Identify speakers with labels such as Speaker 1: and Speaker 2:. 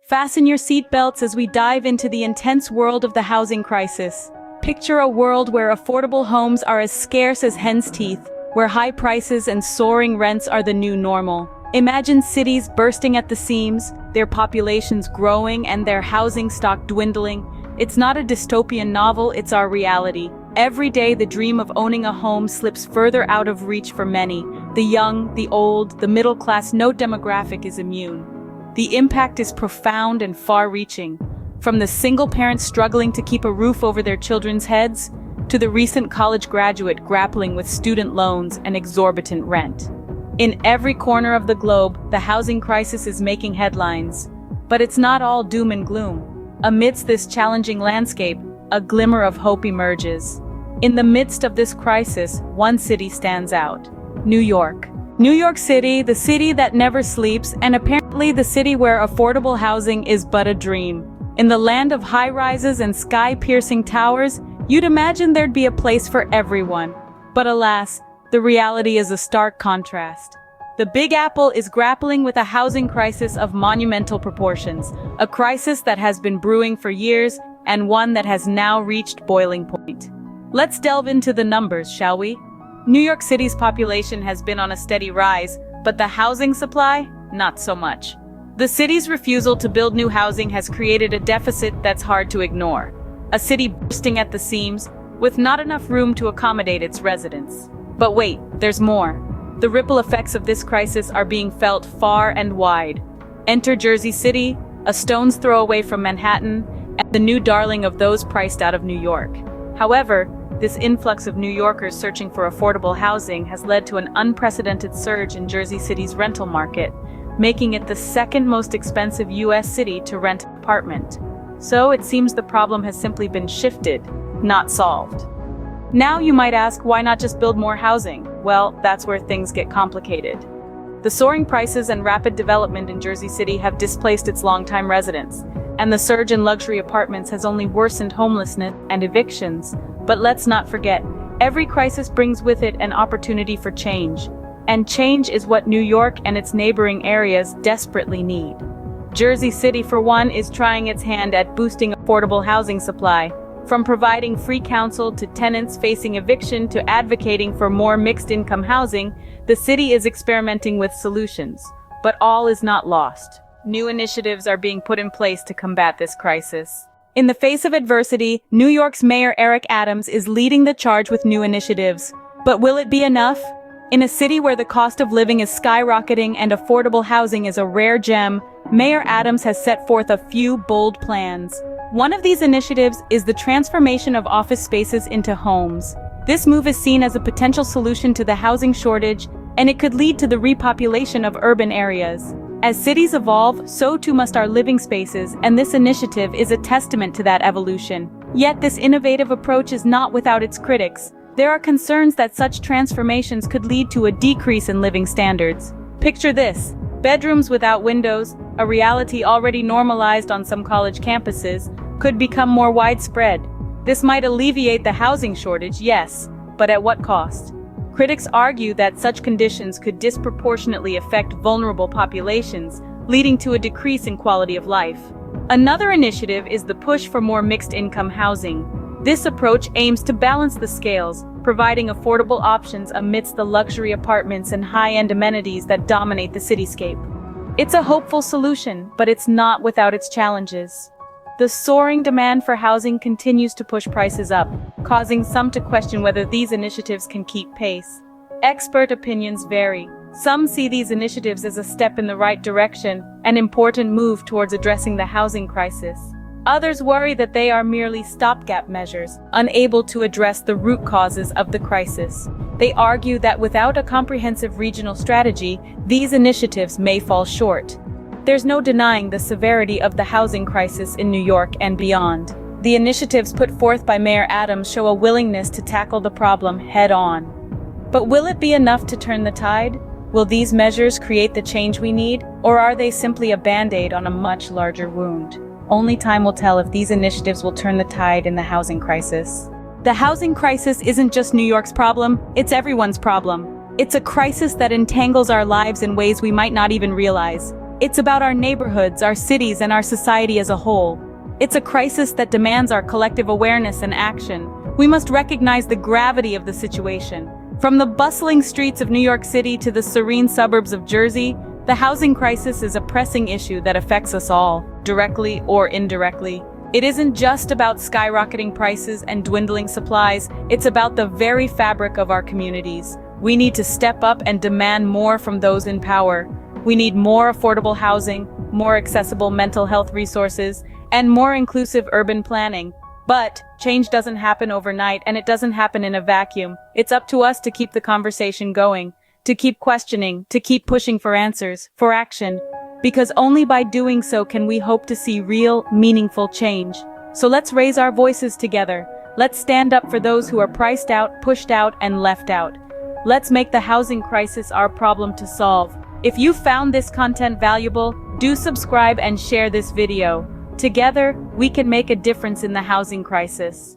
Speaker 1: Fasten your seatbelts as we dive into the intense world of the housing crisis. Picture a world where affordable homes are as scarce as hen's teeth, where high prices and soaring rents are the new normal. Imagine cities bursting at the seams, their populations growing and their housing stock dwindling. It's not a dystopian novel, it's our reality. Every day the dream of owning a home slips further out of reach for many. The young, the old, the middle class, no demographic is immune. The impact is profound and far-reaching. From the single parent struggling to keep a roof over their children's heads, to the recent college graduate grappling with student loans and exorbitant rent. In every corner of the globe, the housing crisis is making headlines. But it's not all doom and gloom. Amidst this challenging landscape, a glimmer of hope emerges. In the midst of this crisis, one city stands out: New York. New York City, the city that never sleeps, and apparently the city where affordable housing is but a dream. In the land of high-rises and sky-piercing towers, you'd imagine there'd be a place for everyone. But alas, the reality is a stark contrast. The Big Apple is grappling with a housing crisis of monumental proportions, a crisis that has been brewing for years and one that has now reached boiling point. Let's delve into the numbers, shall we? New York City's population has been on a steady rise, but the housing supply, not so much. The city's refusal to build new housing has created a deficit that's hard to ignore. A city bursting at the seams, with not enough room to accommodate its residents. But wait, there's more. The ripple effects of this crisis are being felt far and wide. Enter Jersey City, a stone's throw away from Manhattan, and the new darling of those priced out of New York. However, this influx of New Yorkers searching for affordable housing has led to an unprecedented surge in Jersey City's rental market, making it the second most expensive U.S. city to rent an apartment. So it seems the problem has simply been shifted, not solved. Now you might ask, why not just build more housing? Well, that's where things get complicated. The soaring prices and rapid development in Jersey City have displaced its longtime residents, and the surge in luxury apartments has only worsened homelessness and evictions. But let's not forget, every crisis brings with it an opportunity for change. And change is what New York and its neighboring areas desperately need. Jersey City, for one, is trying its hand at boosting affordable housing supply. From providing free counsel to tenants facing eviction to advocating for more mixed-income housing, the city is experimenting with solutions. But all is not lost. New initiatives are being put in place to combat this crisis. In the face of adversity, New York's Mayor Eric Adams is leading the charge with new initiatives. But will it be enough? In a city where the cost of living is skyrocketing and affordable housing is a rare gem, Mayor Adams has set forth a few bold plans. One of these initiatives is the transformation of office spaces into homes. This move is seen as a potential solution to the housing shortage, and it could lead to the repopulation of urban areas. As cities evolve, so too must our living spaces, and this initiative is a testament to that evolution. Yet this innovative approach is not without its critics. There are concerns that such transformations could lead to a decrease in living standards. Picture this: bedrooms without windows, a reality already normalized on some college campuses, could become more widespread. This might alleviate the housing shortage, yes, but at what cost? Critics argue that such conditions could disproportionately affect vulnerable populations, leading to a decrease in quality of life. Another initiative is the push for more mixed-income housing. This approach aims to balance the scales, providing affordable options amidst the luxury apartments and high-end amenities that dominate the cityscape. It's a hopeful solution, but it's not without its challenges. The soaring demand for housing continues to push prices up, causing some to question whether these initiatives can keep pace. Expert opinions vary. Some see these initiatives as a step in the right direction, an important move towards addressing the housing crisis. Others worry that they are merely stopgap measures, unable to address the root causes of the crisis. They argue that without a comprehensive regional strategy, these initiatives may fall short. There's no denying the severity of the housing crisis in New York and beyond. The initiatives put forth by Mayor Adams show a willingness to tackle the problem head-on. But will it be enough to turn the tide? Will these measures create the change we need, or are they simply a band-aid on a much larger wound? Only time will tell if these initiatives will turn the tide in the housing crisis. The housing crisis isn't just New York's problem, it's everyone's problem. It's a crisis that entangles our lives in ways we might not even realize. It's about our neighborhoods, our cities, and our society as a whole. It's a crisis that demands our collective awareness and action. We must recognize the gravity of the situation. From the bustling streets of New York City to the serene suburbs of Jersey, the housing crisis is a pressing issue that affects us all, directly or indirectly. It isn't just about skyrocketing prices and dwindling supplies, it's about the very fabric of our communities. We need to step up and demand more from those in power. We need more affordable housing, more accessible mental health resources, and more inclusive urban planning. But change doesn't happen overnight, and it doesn't happen in a vacuum. It's up to us to keep the conversation going, to keep questioning, to keep pushing for answers, for action. Because only by doing so can we hope to see real, meaningful change. So let's raise our voices together. Let's stand up for those who are priced out, pushed out, and left out. Let's make the housing crisis our problem to solve. If you found this content valuable, do subscribe and share this video. Together, we can make a difference in the housing crisis.